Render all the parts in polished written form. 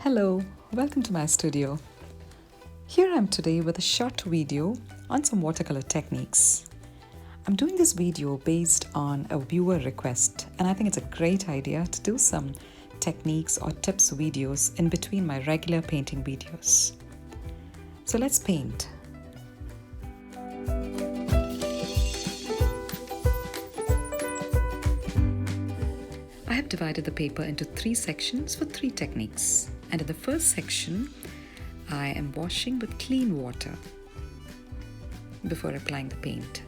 Hello, welcome to my studio. Here I am today with a short video on some watercolor techniques. I'm doing this video based on a viewer request, and I think it's a great idea to do some techniques or tips videos in between my regular painting videos. So let's paint. I have divided the paper into 3 sections for 3 techniques. And in the first section, I am washing with clean water before applying the paint.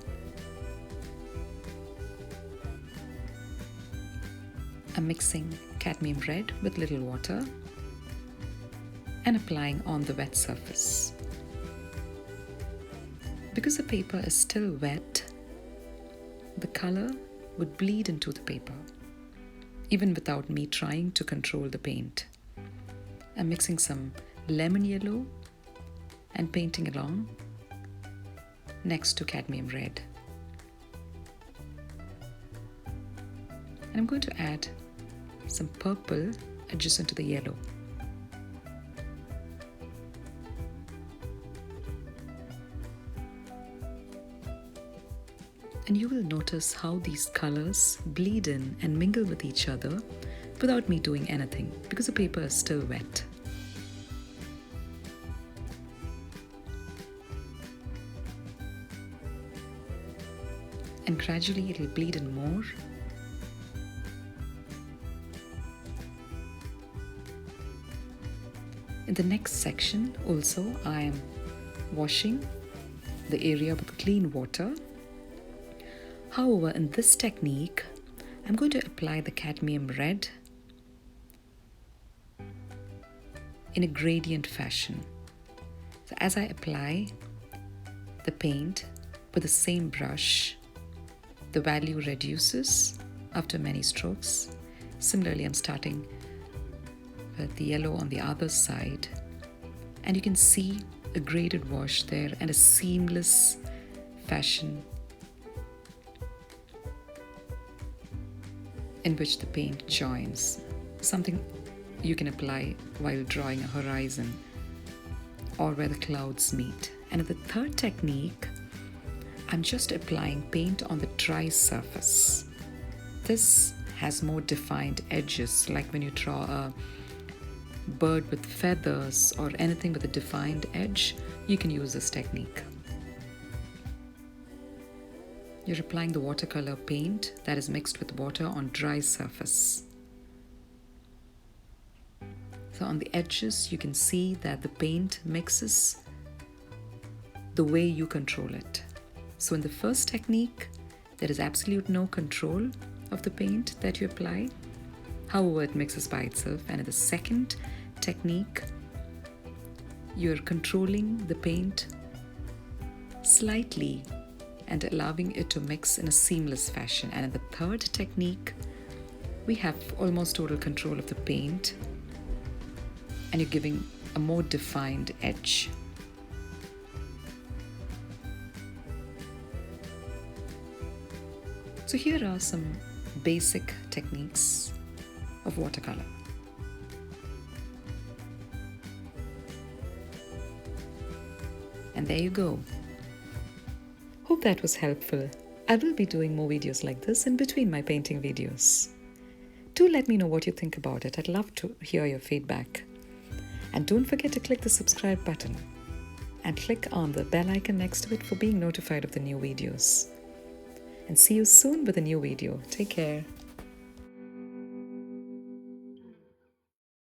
I'm mixing cadmium red with little water and applying on the wet surface. Because the paper is still wet, the color would bleed into the paper, even without me trying to control the paint. I'm mixing some lemon yellow and painting along next to cadmium red. And I'm going to add some purple adjacent to the yellow. And you will notice how these colors bleed in and mingle with each other without me doing anything because the paper is still wet. And gradually it will bleed in more. In the next section also I am washing the area with clean water. However, in this technique, I'm going to apply the cadmium red in a gradient fashion. So as I apply the paint with the same brush, the value reduces after many strokes. Similarly, I'm starting with the yellow on the other side, and you can see a graded wash there and a seamless fashion in which the paint joins, something you can apply while drawing a horizon or where the clouds meet. And in the third technique, I'm just applying paint on the dry surface. This has more defined edges, like when you draw a bird with feathers or anything with a defined edge, you can use this technique. You're applying the watercolor paint that is mixed with water on dry surface. So on the edges, you can see that the paint mixes the way you control it. So in the first technique, there is absolute no control of the paint that you apply. However, it mixes by itself. And in the second technique, you're controlling the paint slightly and allowing it to mix in a seamless fashion. And in the third technique, we have almost total control of the paint and you're giving a more defined edge. So here are some basic techniques of watercolor. And there you go. Hope that was helpful. I will be doing more videos like this in between my painting videos. Do let me know what you think about it. I'd love to hear your feedback. And don't forget to click the subscribe button and click on the bell icon next to it for being notified of the new videos. And see you soon with a new video. Take care.